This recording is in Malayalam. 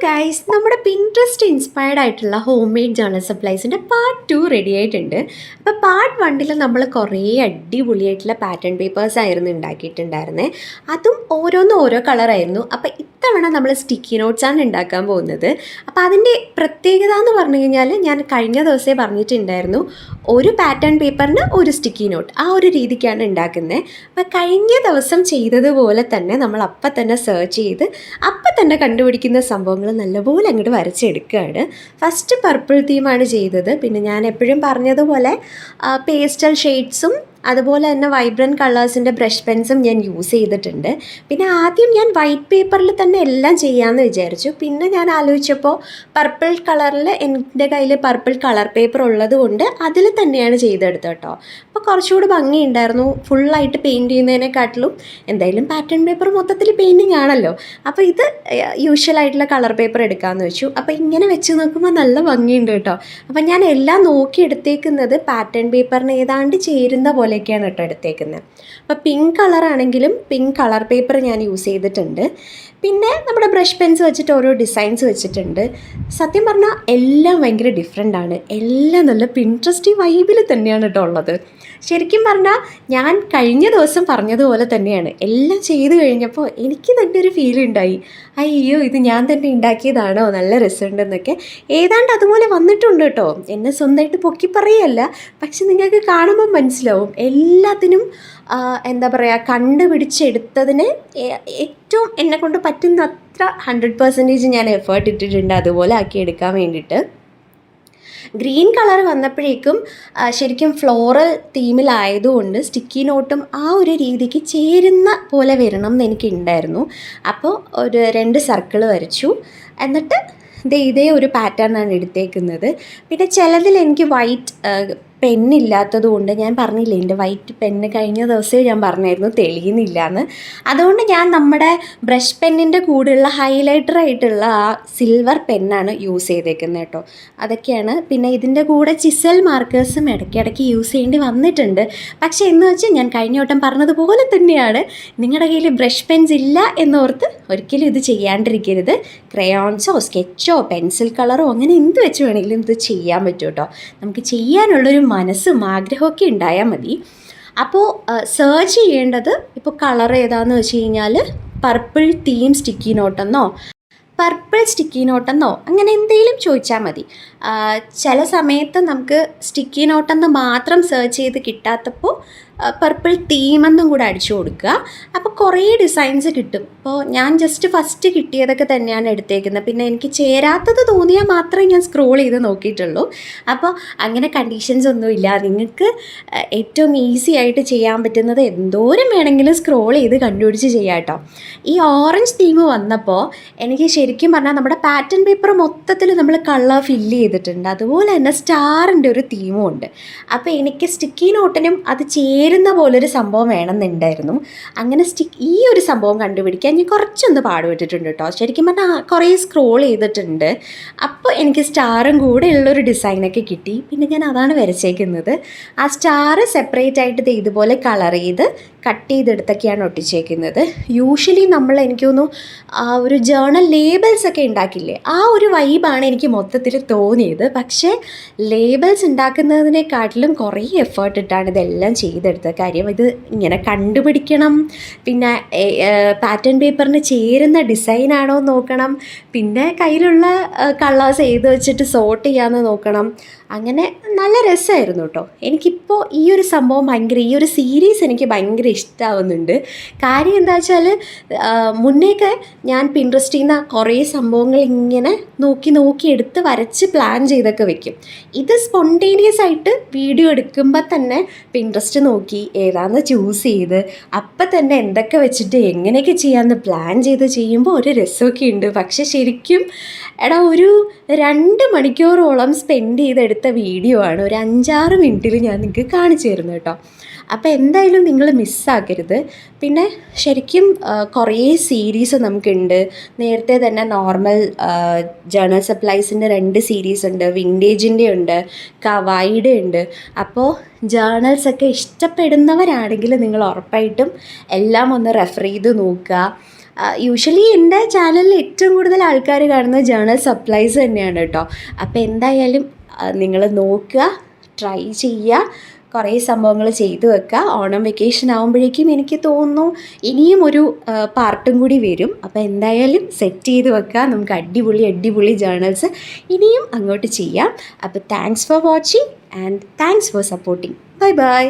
ഗൈസ്, നമ്മുടെ പിൻട്രസ്റ്റ് ഇൻസ്പയർഡ് ആയിട്ടുള്ള ഹോം മെയ്ഡ് ജേർണൽ സപ്ലൈസിൻ്റെ പാർട്ട് 2 റെഡി ആയിട്ടുണ്ട്. അപ്പോൾ പാർട്ട് 1 നമ്മൾ കുറേ അടിപൊളിയായിട്ടുള്ള പാറ്റേൺ പേപ്പേഴ്സ് ആയിരുന്നു ഉണ്ടാക്കിയിട്ടുണ്ടായിരുന്നത്. അതും ഓരോന്നും ഓരോ കളറായിരുന്നു. അപ്പോൾ ഇത്തവണ നമ്മൾ സ്റ്റിക്കി നോട്ട്സ് ആണ് ഉണ്ടാക്കാൻ പോകുന്നത്. അപ്പോൾ അതിൻ്റെ പ്രത്യേകത എന്ന് പറഞ്ഞു കഴിഞ്ഞാൽ, ഞാൻ കഴിഞ്ഞ ദിവസമേ പറഞ്ഞിട്ടുണ്ടായിരുന്നു, ഒരു പാറ്റേൺ പേപ്പറിന് ഒരു സ്റ്റിക്കി നോട്ട്, ആ ഒരു രീതിക്കാണ് ഉണ്ടാക്കുന്നത്. അപ്പോൾ കഴിഞ്ഞ ദിവസം ചെയ്തതുപോലെ തന്നെ നമ്മൾ അപ്പം തന്നെ സെർച്ച് ചെയ്ത് അപ്പം തന്നെ കണ്ടുപിടിക്കുന്ന സംഭവങ്ങൾ നല്ലപോലെ അങ്ങോട്ട് വരച്ചെടുക്കുകയാണ്. ഫസ്റ്റ് പർപ്പിൾ തീമാണ് ചെയ്തത്. പിന്നെ ഞാൻ എപ്പോഴും പറഞ്ഞതുപോലെ പേസ്റ്റൽ ഷെയ്ഡ്സും അതുപോലെ തന്നെ വൈബ്രൻറ്റ് കളേഴ്സിൻ്റെ ബ്രഷ് പെൻസും ഞാൻ യൂസ് ചെയ്തിട്ടുണ്ട്. പിന്നെ ആദ്യം ഞാൻ വൈറ്റ് പേപ്പറിൽ തന്നെ എല്ലാം ചെയ്യാമെന്ന് വിചാരിച്ചു. പിന്നെ ഞാൻ ആലോചിച്ചപ്പോൾ പർപ്പിൾ കളറിൽ എൻ്റെ കയ്യിൽ പർപ്പിൾ കളർ പേപ്പർ ഉള്ളത് കൊണ്ട് അതിൽ തന്നെയാണ് ചെയ്തെടുത്തത് കേട്ടോ. അപ്പോൾ കുറച്ചുകൂടി ഭംഗിയുണ്ടായിരുന്നു. ഫുള്ളായിട്ട് പെയിൻറ്റ് ചെയ്യുന്നതിനെക്കാട്ടിലും എന്തായാലും പാറ്റേൺ പേപ്പർ മൊത്തത്തിൽ പെയിൻറ്റിങ് ആണല്ലോ. അപ്പോൾ ഇത് യൂഷ്വലായിട്ടുള്ള കളർ പേപ്പർ എടുക്കാമെന്ന് വെച്ചു. അപ്പോൾ ഇങ്ങനെ വെച്ച് നോക്കുമ്പോൾ നല്ല ഭംഗിയുണ്ട് കേട്ടോ. അപ്പോൾ ഞാൻ എല്ലാം നോക്കി എടുത്തേക്കുന്നത് പാറ്റേൺ പേപ്പറിന് ഏതാണ്ട് ചേരുന്ന പോലെയൊക്കെയാണ് കേട്ടോ എടുത്തേക്കുന്നത്. അപ്പോൾ പിങ്ക് കളറാണെങ്കിലും പിങ്ക് കളർ പേപ്പർ ഞാൻ യൂസ് ചെയ്തിട്ടുണ്ട്. പിന്നെ നമ്മുടെ ബ്രഷ് പെൻസ് വെച്ചിട്ട് ഓരോ ഡിസൈൻസ് വെച്ചിട്ടുണ്ട്. സത്യം പറഞ്ഞാൽ എല്ലാം ഭയങ്കര ഡിഫറെൻ്റ് ആണ്. എല്ലാം നല്ല പിൻട്രസ്റ്റ് വൈബിൽ തന്നെയാണ് കേട്ടോ ഉള്ളത്. ശരിക്കും പറഞ്ഞാൽ ഞാൻ കഴിഞ്ഞ ദിവസം പറഞ്ഞതുപോലെ തന്നെയാണ്, എല്ലാം ചെയ്ത് കഴിഞ്ഞപ്പോൾ എനിക്ക് തന്നെ ഒരു ഫീൽ ഉണ്ടായി, അയ്യോ ഇത് ഞാൻ തന്നെ ഉണ്ടാക്കിയതാണോ, നല്ല രസമുണ്ടെന്നൊക്കെ. ഏതാണ്ട് അതുപോലെ വന്നിട്ടുണ്ട് കേട്ടോ. എന്നെ സ്വന്തമായിട്ട് പൊക്കി പറയല്ല, പക്ഷെ നിങ്ങൾക്ക് കാണുമ്പോൾ മനസ്സിലാവും എല്ലാത്തിനും എന്താ പറയുക, കണ്ടുപിടിച്ചെടുത്തതിന് ഏറ്റവും എന്നെക്കൊണ്ട് പറ്റുന്ന അത്ര 100% ഞാൻ എഫേർട്ട് ഇട്ടിട്ടുണ്ട് അതുപോലെ ആക്കിയെടുക്കാൻ വേണ്ടിയിട്ട്. ഗ്രീൻ കളർ വന്നപ്പോഴേക്കും ശരിക്കും ഫ്ലോറൽ തീമിലായതുകൊണ്ട് സ്റ്റിക്കി നോട്ടും ആ ഒരു രീതിക്ക് ചേരുന്ന പോലെ വരണം എന്ന് എനിക്കുണ്ടായിരുന്നു. അപ്പോൾ ഒരു 2 സർക്കിൾ വരച്ചു. എന്നിട്ട് ഇതേ ഒരു പാറ്റേണാണ് എടുത്തേക്കുന്നത്. പിന്നെ ചിലതിൽ എനിക്ക് വൈറ്റ് പെന്നില്ലാത്തത് കൊണ്ട്, ഞാൻ പറഞ്ഞില്ലേ എൻ്റെ വൈറ്റ് പെന്ന് കഴിഞ്ഞ ദിവസമേ ഞാൻ പറഞ്ഞായിരുന്നു തെളിയുന്നില്ല എന്ന്. അതുകൊണ്ട് ഞാൻ നമ്മുടെ ബ്രഷ് പെന്നിൻ്റെ കൂടെയുള്ള ഹൈലൈറ്റർ ആയിട്ടുള്ള ആ സിൽവർ പെന്നാണ് യൂസ് ചെയ്തേക്കുന്നത് കേട്ടോ. അതൊക്കെയാണ്. പിന്നെ ഇതിൻ്റെ കൂടെ ചിസൽ മാർക്കേഴ്സും ഇടയ്ക്കിടയ്ക്ക് യൂസ് ചെയ്യേണ്ടി വന്നിട്ടുണ്ട്. പക്ഷേ എന്ന് വെച്ചാൽ ഞാൻ കഴിഞ്ഞ വട്ടം പറഞ്ഞതുപോലെ തന്നെയാണ്, നിങ്ങളുടെ കയ്യിൽ ബ്രഷ് പെൻസ് ഇല്ല എന്നോർത്ത് ഒരിക്കലും ഇത് ചെയ്യാണ്ടിരിക്കരുത്. ക്രയോൺസോ സ്കെച്ചോ പെൻസിൽ കളറോ അങ്ങനെ എന്ത് വെച്ച് വേണമെങ്കിലും ഇത് ചെയ്യാൻ പറ്റും കേട്ടോ. നമുക്ക് ചെയ്യാനുള്ളൊരു മനസ്സും ആഗ്രഹമൊക്കെ ഉണ്ടായാൽ മതി. അപ്പോൾ സെർച്ച് ചെയ്യേണ്ടത് ഇപ്പോൾ കളർ ഏതാണെന്ന് വെച്ച് കഴിഞ്ഞാൽ പർപ്പിൾ തീം സ്റ്റിക്കി നോട്ടെന്നോ പർപ്പിൾ സ്റ്റിക്കി നോട്ടെന്നോ അങ്ങനെ എന്തെങ്കിലും ചോദിച്ചാൽ മതി. ചില സമയത്ത് നമുക്ക് സ്റ്റിക്കി നോട്ടെന്ന് മാത്രം സെർച്ച് ചെയ്ത് കിട്ടാത്തപ്പോൾ പർപ്പിൾ തീമെന്നും കൂടെ അടിച്ചു കൊടുക്കുക. അപ്പോൾ കുറേ ഡിസൈൻസ് കിട്ടും. അപ്പോൾ ഞാൻ ജസ്റ്റ് ഫസ്റ്റ് കിട്ടിയതൊക്കെ തന്നെയാണ് എടുത്തേക്കുന്നത്. പിന്നെ എനിക്ക് ചേരാത്തത് തോന്നിയാൽ മാത്രമേ ഞാൻ സ്ക്രോൾ ചെയ്ത് നോക്കിയിട്ടുള്ളൂ. അപ്പോൾ അങ്ങനെ കണ്ടീഷൻസ് ഒന്നുമില്ല. നിങ്ങൾക്ക് ഏറ്റവും ഈസി ആയിട്ട് ചെയ്യാൻ പറ്റുന്നത് എന്തോരം വേണമെങ്കിലും സ്ക്രോൾ ചെയ്ത് കണ്ടുപിടിച്ച് ചെയ്യാം കേട്ടോ. ഈ ഓറഞ്ച് തീം വന്നപ്പോൾ എനിക്ക് ശരിക്കും പറഞ്ഞാൽ നമ്മുടെ പാറ്റേൺ പേപ്പർ മൊത്തത്തിൽ നമ്മൾ കളർ ഫില്ല് ചെയ്തിട്ടുണ്ട്. അതുപോലെ തന്നെ സ്റ്റാറിൻ്റെ ഒരു തീമും ഉണ്ട്. അപ്പോൾ എനിക്ക് സ്റ്റിക്കി നോട്ടിനും അത് ചേരുന്ന പോലൊരു സംഭവം വേണമെന്നുണ്ടായിരുന്നു. അങ്ങനെ ഈ ഒരു സംഭവം കണ്ടുപിടിക്കാൻ ഞാൻ കുറച്ചൊന്ന് പാടുപെട്ടിട്ടുണ്ട് കേട്ടോ. ശരിക്കും പറഞ്ഞാൽ കുറേ സ്ക്രോൾ ചെയ്തിട്ടുണ്ട്. അപ്പോൾ എനിക്ക് സ്റ്റാറും കൂടെ ഉള്ളൊരു ഡിസൈനൊക്കെ കിട്ടി. പിന്നെ ഞാൻ അതാണ് വരച്ചേക്കുന്നത്. ആ സ്റ്റാറ് സെപ്പറേറ്റ് ആയിട്ട് ഇതുപോലെ കളർ ചെയ്ത് കട്ട് ചെയ്തെടുത്തൊക്കെയാണ് ഒട്ടിച്ചേക്കുന്നത്. യൂഷ്വലി നമ്മൾ എനിക്ക് തോന്നുന്നു ആ ഒരു ജേർണൽ ലേബിൾസ് ഒക്കെ ഉണ്ടാക്കില്ലേ, ആ ഒരു വൈബാണ് എനിക്ക് മൊത്തത്തിൽ തോന്നിയത്. പക്ഷേ ലേബിൾസ് ഉണ്ടാക്കുന്നതിനെക്കാട്ടിലും കുറേ എഫേർട്ട് ഇട്ടാണ് ഇതെല്ലാം ചെയ്തെടുത്തത്. കാര്യം ഇത് ഇങ്ങനെ കണ്ടുപിടിക്കണം, പിന്നെ പാറ്റേൺ പേപ്പറിന് ചേരുന്ന ഡിസൈനാണോ നോക്കണം, പിന്നെ കയ്യിലുള്ള കളേഴ്സ് ഏത് വെച്ചിട്ട് സോർട്ട് ചെയ്യാമെന്ന് നോക്കണം. അങ്ങനെ നല്ല രസമായിരുന്നു കേട്ടോ. എനിക്കിപ്പോൾ ഈ ഒരു സംഭവം ഈ ഒരു സീരീസ് എനിക്ക് ഭയങ്കര ഇഷ്ടമാവുന്നുണ്ട്. കാര്യം എന്താ വെച്ചാൽ, മുന്നേയൊക്കെ ഞാൻ പിൻട്രസ്റ്റിൽ നിന്ന് കുറേ സംഭവങ്ങൾ ഇങ്ങനെ നോക്കി എടുത്ത് വരച്ച് പ്ലാൻ ചെയ്തൊക്കെ വെക്കും. ഇത് സ്പോണ്ടേനിയസ് ആയിട്ട് വീഡിയോ എടുക്കുമ്പോൾ തന്നെ പിൻട്രസ്റ്റ് നോക്കി ഏതാണെന്ന് ചൂസ് ചെയ്ത് അപ്പം തന്നെ എന്തൊക്കെ വെച്ചിട്ട് എങ്ങനെയൊക്കെ ചെയ്യാമെന്ന് പ്ലാൻ ചെയ്ത് ചെയ്യുമ്പോൾ ഒരു രസമൊക്കെ ഉണ്ട്. പക്ഷെ ശരിക്കും ഒരു 2 മണിക്കൂറോളം സ്പെൻഡ് ചെയ്തെടുത്ത വീഡിയോ ആണ് ഒരു 5-6 മിനിറ്റിൽ ഞാൻ നിങ്ങൾക്ക് കാണിച്ചു തരുന്നത് കേട്ടോ. അപ്പോൾ എന്തായാലും നിങ്ങൾ മിസ്സാക്കരുത്. പിന്നെ ശരിക്കും കുറേ സീരീസ് നമുക്കുണ്ട്. നേരത്തെ തന്നെ നോർമൽ ജേർണൽ സപ്ലൈസിൻ്റെ 2 സീരീസ് ഉണ്ട്, വിൻറ്റേജിൻ്റെ ഉണ്ട്, കവായിയുടെ ഉണ്ട്. അപ്പോൾ ജേർണൽസൊക്കെ ഇഷ്ടപ്പെടുന്നവരാണെങ്കിൽ നിങ്ങൾ ഉറപ്പായിട്ടും എല്ലാം ഒന്ന് റെഫർ ചെയ്ത് നോക്കുക. യൂഷ്വലി എൻ്റെ ചാനലിൽ ഏറ്റവും കൂടുതൽ ആൾക്കാർ കാണുന്നത് ജേണൽ സപ്ലൈസ് തന്നെയാണ് കേട്ടോ. അപ്പോൾ എന്തായാലും നിങ്ങൾ നോക്കുക, ട്രൈ ചെയ്യുക, കുറേ സംഭവങ്ങൾ ചെയ്തു വെക്കുക. ഓണം വെക്കേഷൻ ആകുമ്പോഴേക്കും എനിക്ക് തോന്നുന്നു ഇനിയും ഒരു പാർട്ടും കൂടി വരും. അപ്പോൾ എന്തായാലും സെറ്റ് ചെയ്ത് വെക്കുക. നമുക്ക് അടിപൊളി ജേണൽസ് ഇനിയും അങ്ങോട്ട് ചെയ്യാം. അപ്പോൾ thanks for watching and thanks for supporting. Bye bye.